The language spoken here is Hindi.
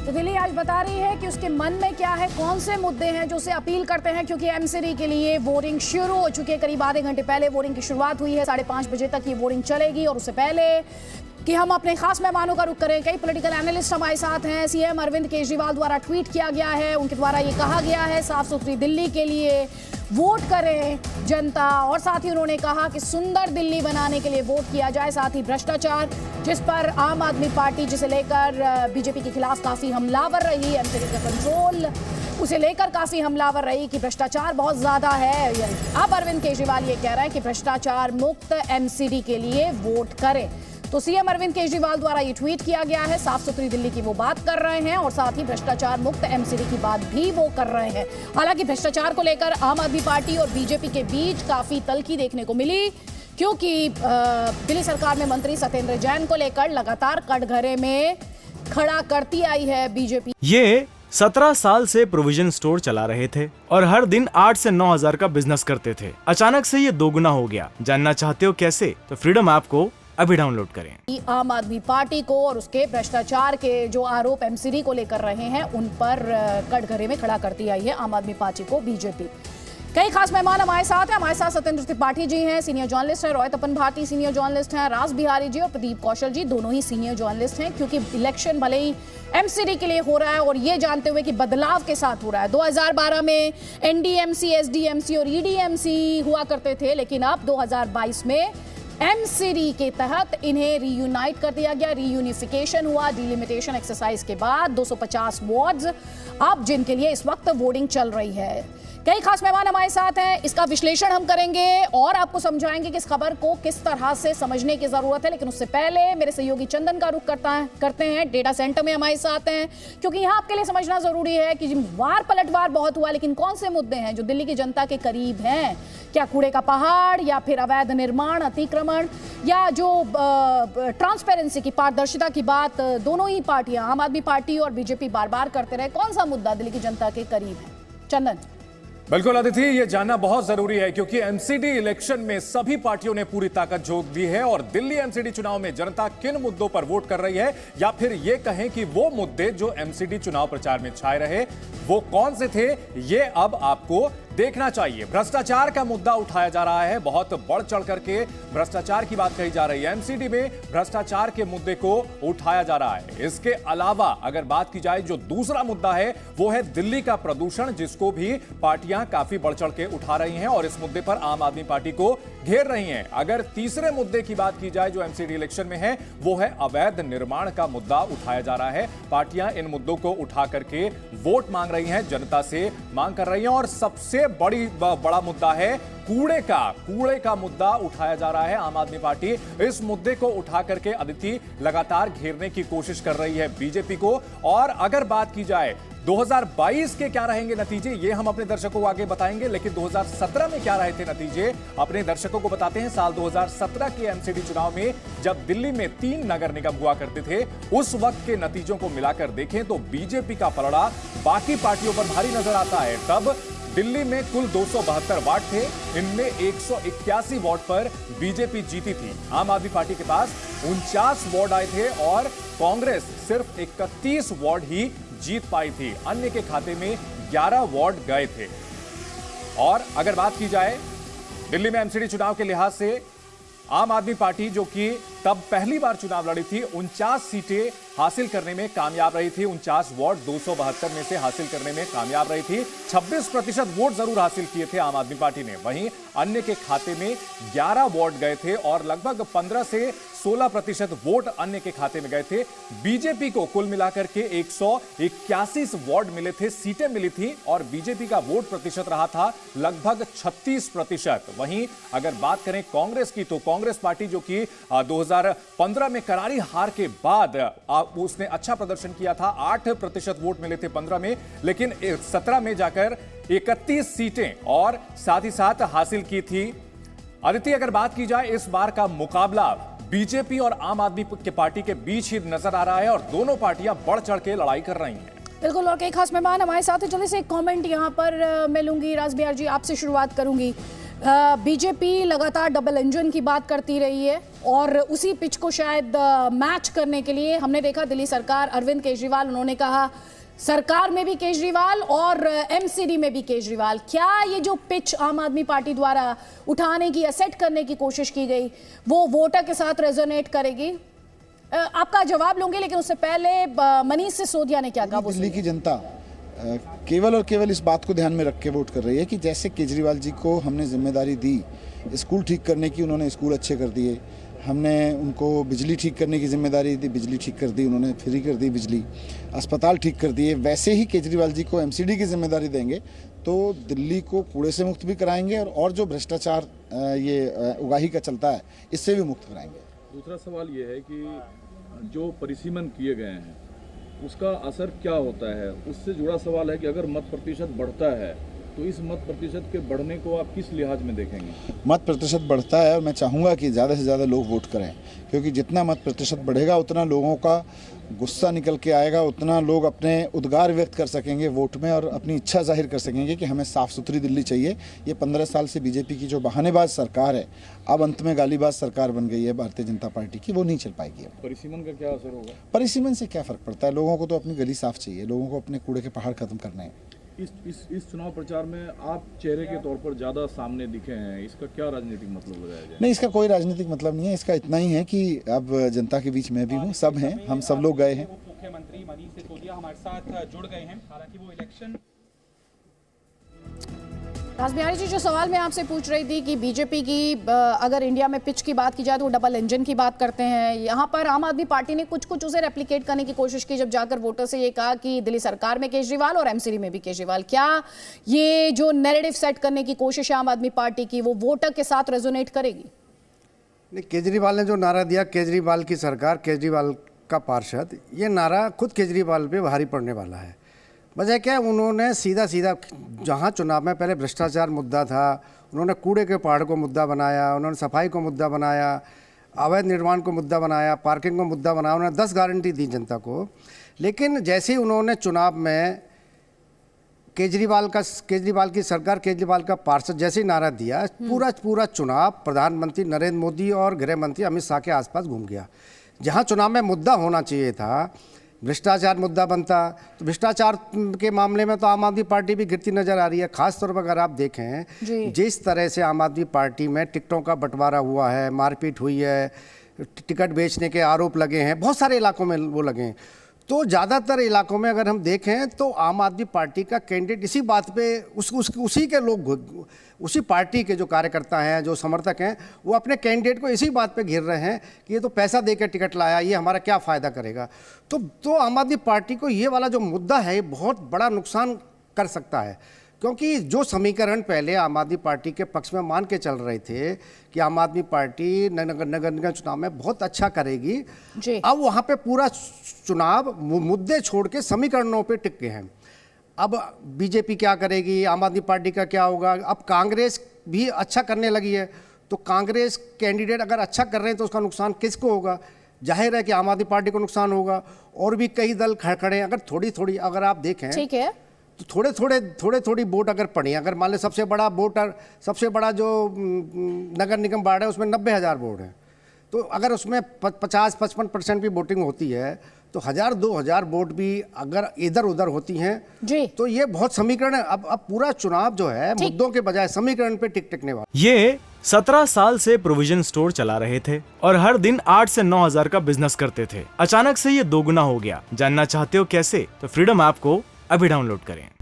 तो दिल्ली आज बता रही है कि उसके मन में क्या है, कौन से मुद्दे हैं जो उसे अपील करते हैं, क्योंकि एमसीडी के लिए वोटिंग शुरू हो चुकी है। करीब आधे घंटे पहले वोटिंग की शुरुआत हुई है, 5:30 बजे तक ये वोटिंग चलेगी। और उससे पहले कि हम अपने खास मेहमानों का रुख करें, कई पॉलिटिकल एनालिस्ट हमारे साथ हैं। सीएम अरविंद केजरीवाल द्वारा ट्वीट किया गया है, उनके द्वारा ये कहा गया है साफ सुथरी दिल्ली के लिए वोट करें जनता, और साथ ही उन्होंने कहा कि सुंदर दिल्ली बनाने के लिए वोट किया जाए। साथ ही भ्रष्टाचार, जिस पर आम आदमी पार्टी जिसे लेकर बीजेपी के खिलाफ काफी हमलावर रही, एमसीडी का कंट्रोल उसे लेकर काफी हमलावर रही कि भ्रष्टाचार बहुत ज्यादा है। अब अरविंद केजरीवाल ये कह रहे हैं कि भ्रष्टाचार मुक्त एमसीडी के लिए वोट करें। तो सीएम अरविंद केजरीवाल द्वारा ये ट्वीट किया गया है, साफ सुथरी दिल्ली की वो बात कर रहे हैं और साथ ही भ्रष्टाचार मुक्त एमसीडी की बात भी वो कर रहे हैं। हालांकि भ्रष्टाचार को लेकर आम आदमी पार्टी और बीजेपी के बीच काफी तल्खी देखने को मिली, क्योंकि दिल्ली सरकार में मंत्री सत्येंद्र जैन को लेकर लगातार कटघरे में खड़ा करती आई है बीजेपी। ये 17 साल से प्रोविजन स्टोर चला रहे थे और हर दिन 8 से 9 हजार का बिजनेस करते थे। अचानक से ये दोगुना हो गया। जानना चाहते हो कैसे? तो फ्रीडम ऐप को अभी डाउनलोड करें। आम आदमी पार्टी को और उसके भ्रष्टाचार के जो आरोप एमसीडी को लेकर रहे हैं, उन पर कटघरे में खड़ा करती आई है आम आदमी पार्टी को बीजेपी। कई खास मेहमान हमारे साथ हैं। हमारे साथ सत्येंद्र त्रिपाठी जी हैं, सीनियर जर्नलिस्ट हैं, रॉय तपन भारती सीनियर जर्नलिस्ट हैं, राज बिहारी जी और प्रदीप कौशल जी दोनों ही सीनियर जर्नलिस्ट हैं। क्योंकि इलेक्शन भले ही एमसीडी के लिए हो रहा है और ये जानते हुए कि बदलाव के साथ हो रहा है। 2012 में एनडीएमसी, एसडीएमसी और ईडीएमसी हुआ करते थे, लेकिन अब 2022 में एमसीडी के तहत इन्हें रीयूनाइट कर दिया गया। रीयूनिफिकेशन हुआ डिलिमिटेशन एक्सरसाइज के बाद। 250 वार्ड्स अब जिनके लिए इस वक्त वोटिंग चल रही है। कई खास मेहमान हमारे साथ हैं, इसका विश्लेषण हम करेंगे और आपको समझाएंगे कि इस खबर को किस तरह से समझने की जरूरत है। लेकिन उससे पहले मेरे सहयोगी चंदन का रुख करते हैं, डेटा सेंटर में हमारे साथ हैं, क्योंकि यहाँ आपके लिए समझना जरूरी है कि वार पलटवार बहुत हुआ, लेकिन कौन से मुद्दे हैं जो दिल्ली की जनता के करीब हैं? क्या कूड़े का पहाड़, या फिर अवैध निर्माण, अतिक्रमण, या जो ट्रांसपेरेंसी की, पारदर्शिता की बात दोनों ही पार्टियां, आम आदमी पार्टी और बीजेपी बार बार करते रहे। कौन सा मुद्दा दिल्ली की जनता के करीब है? चंदन। बिल्कुल अदिति, ये जानना बहुत जरूरी है क्योंकि एमसीडी इलेक्शन में सभी पार्टियों ने पूरी ताकत झोंक दी है और दिल्ली एमसीडी चुनाव में जनता किन मुद्दों पर वोट कर रही है, या फिर ये कहें कि वो मुद्दे जो एमसीडी चुनाव प्रचार में छाए रहे वो कौन से थे, ये अब आपको देखना चाहिए। भ्रष्टाचार का मुद्दा उठाया जा रहा है, बहुत बढ़ चढ़ करके भ्रष्टाचार की बात कही जा रही है। एमसीडी में भ्रष्टाचार के मुद्दे को उठाया जा रहा है। इसके अलावा अगर बात की जाए, जो दूसरा मुद्दा है वो है दिल्ली का प्रदूषण, जिसको भी पार्टियां काफी बढ़ चढ़ के उठा रही हैं और इस मुद्दे पर आम आदमी पार्टी को घेर रही हैं। अगर तीसरे मुद्दे की बात की जाए जो एमसीडी इलेक्शन में है, वो है अवैध निर्माण का मुद्दा उठाया जा रहा है। पार्टियां इन मुद्दों को उठा करके वोट मांग रही हैं, जनता से मांग कर रही हैं। और सबसे बड़ा मुद्दा है कूड़े का मुद्दा उठाया जा रहा है। आम आदमी पार्टी इस मुद्दे को उठा करके अदिति लगातार घेरने की कोशिश कर रही है बीजेपी को। और अगर बात की जाए 2022 के क्या रहेंगे नतीजे, ये हम अपने दर्शकों को आगे बताएंगे, लेकिन 2017 में क्या रहे थे नतीजे अपने दर्शकों को बताते हैं। साल 2017 के एमसीडी चुनाव में जब दिल्ली में 3 नगर निगम हुआ करते थे, उस वक्त के नतीजों को मिलाकर देखें तो बीजेपी का पलड़ा बाकी पार्टियों पर भारी नजर आता है। तब दिल्ली में कुल 272 वार्ड थे, इनमें 181 वार्ड पर बीजेपी जीती थी। आम आदमी पार्टी के पास 49 वार्ड आए थे और कांग्रेस सिर्फ 31 वार्ड ही जीत पाई थी। अन्य के खाते में 11 वार्ड गए थे। और अगर बात की जाए दिल्ली में एमसीडी चुनाव के लिहाज से, आम आदमी पार्टी जो कि तब पहली बार चुनाव लड़ी थी, 49 सीटें हासिल करने में कामयाब रही थी। 49 वार्ड 272 में से हासिल करने में कामयाब रही थी। 26% वोट जरूर हासिल किए थे आम आदमी पार्टी ने, वहीं अन्य के खाते में 11 वार्ड गए थे और लगभग 15 से 16% वोट अन्य के खाते में गए थे। बीजेपी को कुल मिलाकर के 181 वार्ड मिले थे, सीटें मिली थी और बीजेपी का वोट प्रतिशत रहा था लगभग 36%। वहीं अगर बात करें कांग्रेस की, तो कांग्रेस पार्टी जो कि 2015 में करारी हार के बाद उसने अच्छा प्रदर्शन किया था, 8% वोट मिले थे 15 में, लेकिन 17 में जाकर 31 सीटें और साथ ही साथ हासिल की थी। आदित्य, अगर बात की जाए, इस बार का मुकाबला बीजेपी और आम आदमी के पार्टी के बीच ही नजर आ रहा है और दोनों पार्टियां बढ़ चढ़ के लड़ाई कर रही हैं। बिल्कुल, और कई खास मेहमान हमारे साथ हैं। जल्दी से एक कमेंट यहाँ पर मैं लूंगी। राज बिहार जी, आपसे शुरुआत करूंगी। बीजेपी लगातार डबल इंजन की बात करती रही है और उसी पिच को शायद मैच करने के लिए हमने देखा दिल्ली सरकार, अरविंद केजरीवाल, उन्होंने कहा सरकार में भी केजरीवाल और एमसीडी में भी केजरीवाल। क्या ये जो पिच आम आदमी पार्टी द्वारा उठाने की या सेट करने की कोशिश की गई वो वोटर के साथ रेजोनेट करेगी? आपका जवाब लूंगी, लेकिन उससे पहले मनीष सिसोदिया ने क्या कहा? दिल्ली की जनता केवल और केवल इस बात को ध्यान में रख के वोट कर रही है कि जैसे केजरीवाल जी को हमने जिम्मेदारी दी स्कूल ठीक करने की, उन्होंने स्कूल अच्छे कर दिए। हमने उनको बिजली ठीक करने की जिम्मेदारी दी, बिजली ठीक कर दी, उन्होंने फ्री कर दी बिजली। अस्पताल ठीक कर दिए। वैसे ही केजरीवाल जी को एमसीडी की जिम्मेदारी देंगे तो दिल्ली को कूड़े से मुक्त भी कराएंगे और जो भ्रष्टाचार ये उगाही का चलता है इससे भी मुक्त कराएंगे। दूसरा सवाल ये है कि जो परिसीमन किए गए हैं उसका असर क्या होता है? उससे जुड़ा सवाल है कि अगर मत प्रतिशत बढ़ता है तो इस मत प्रतिशत के बढ़ने को आप किस लिहाज में देखेंगे? मत प्रतिशत बढ़ता है और मैं चाहूँगा कि ज़्यादा से ज़्यादा लोग वोट करें, क्योंकि जितना मत प्रतिशत बढ़ेगा उतना लोगों का गुस्सा निकल के आएगा, उतना लोग अपने उद्गार व्यक्त कर सकेंगे वोट में और अपनी इच्छा जाहिर कर सकेंगे कि हमें साफ़ सुथरी दिल्ली चाहिए। ये 15 साल से बीजेपी की जो बहानेबाज सरकार है अब अंत में गालीबाज सरकार बन गई है भारतीय जनता पार्टी की, वो नहीं चल पाएगी। परिसीमन का क्या असर होगा? परिसीमन से क्या फ़र्क पड़ता है? लोगों को तो अपनी गली साफ़ चाहिए, लोगों को अपने कूड़े के पहाड़ खत्म करने हैं। इस चुनाव प्रचार में आप चेहरे के तौर पर ज्यादा सामने दिखे हैं, इसका क्या राजनीतिक मतलब लगाया जाए? नहीं, इसका कोई राजनीतिक मतलब नहीं है। इसका इतना ही है कि अब जनता के बीच मैं भी हूँ, सब हैं, हम सब लोग गए हैं। मुख्यमंत्री मनीष सिसोदिया हमारे साथ जुड़ गए हैं। हालांकि वो इलेक्शन रासबिहारी जी, जो सवाल मैं आपसे पूछ रही थी कि बीजेपी की अगर इंडिया में पिच की बात की जाए तो वो डबल इंजन की बात करते हैं। यहाँ पर आम आदमी पार्टी ने कुछ उसे रेप्लिकेट करने की कोशिश की जब जाकर वोटर से ये कहा कि दिल्ली सरकार में केजरीवाल और एमसीडी में भी केजरीवाल। क्या ये जो नैरेटिव सेट करने की कोशिश है आम आदमी पार्टी की वो वोटर के साथ रेजोनेट करेगी? नहीं, केजरीवाल ने जो नारा दिया, केजरीवाल की सरकार, केजरीवाल का पार्षद, ये नारा खुद केजरीवाल पे भारी पड़ने वाला है। वजह क्या है, उन्होंने सीधा जहां चुनाव में पहले भ्रष्टाचार मुद्दा था, उन्होंने कूड़े के पहाड़ को मुद्दा बनाया, उन्होंने सफाई को मुद्दा बनाया, अवैध निर्माण को मुद्दा बनाया, पार्किंग को मुद्दा बनाया, उन्होंने 10 गारंटी दी जनता को। लेकिन जैसे ही उन्होंने चुनाव में केजरीवाल की सरकार, केजरीवाल का पार्षद जैसे ही नारा दिया, पूरा चुनाव प्रधानमंत्री नरेंद्र मोदी और गृह मंत्री अमित शाह के आसपास घूम गया। जहां चुनाव में मुद्दा होना चाहिए था, भ्रष्टाचार मुद्दा बनता, तो भ्रष्टाचार के मामले में तो आम आदमी पार्टी भी गिरती नजर आ रही है। खासतौर पर अगर आप देखें जिस तरह से आम आदमी पार्टी में टिकटों का बंटवारा हुआ है, मारपीट हुई है, टिकट बेचने के आरोप लगे हैं, बहुत सारे इलाकों में वो लगे हैं। तो ज़्यादातर इलाकों में अगर हम देखें तो आम आदमी पार्टी का कैंडिडेट इसी बात पे उसी के लोग, उसी पार्टी के जो कार्यकर्ता हैं, जो समर्थक हैं, वो अपने कैंडिडेट को इसी बात पे घेर रहे हैं कि ये तो पैसा देकर टिकट लाया, ये हमारा क्या फ़ायदा करेगा। तो आम आदमी पार्टी को ये वाला जो मुद्दा है बहुत बड़ा नुकसान कर सकता है, क्योंकि जो समीकरण पहले आम आदमी पार्टी के पक्ष में मान के चल रहे थे कि आम आदमी पार्टी नगर निगम चुनाव में बहुत अच्छा करेगी, अब वहाँ पे पूरा चुनाव मुद्दे छोड़ के समीकरणों पे टिक गए हैं। अब बीजेपी क्या करेगी, आम आदमी पार्टी का क्या होगा। अब कांग्रेस भी अच्छा करने लगी है, तो कांग्रेस कैंडिडेट अगर अच्छा कर रहे हैं तो उसका नुकसान किसको होगा? जाहिर है कि आम आदमी पार्टी को नुकसान होगा। और भी कई दल खड़े हैं, अगर थोड़ी अगर आप देखें, ठीक है, तो थोड़ी वोट अगर पड़ी, अगर मान लें सबसे बड़ा जो नगर निगम वार्ड है उसमें 90,000 वोट है, तो अगर उसमें 50-55% भी वोटिंग होती है तो 1000-2000 वोट भी अगर इधर उधर होती हैं जी, तो ये बहुत समीकरण है। अब पूरा चुनाव जो है मुद्दों के बजाय समीकरण पे टिकने वाला। ये 17 साल से प्रोविजन स्टोर चला रहे थे और हर दिन 8 से 9 हजार का बिजनेस करते थे। अचानक से ये दोगुना हो गया। जानना चाहते हो कैसे? तो फ्रीडम ऐप को अभी डाउनलोड करें।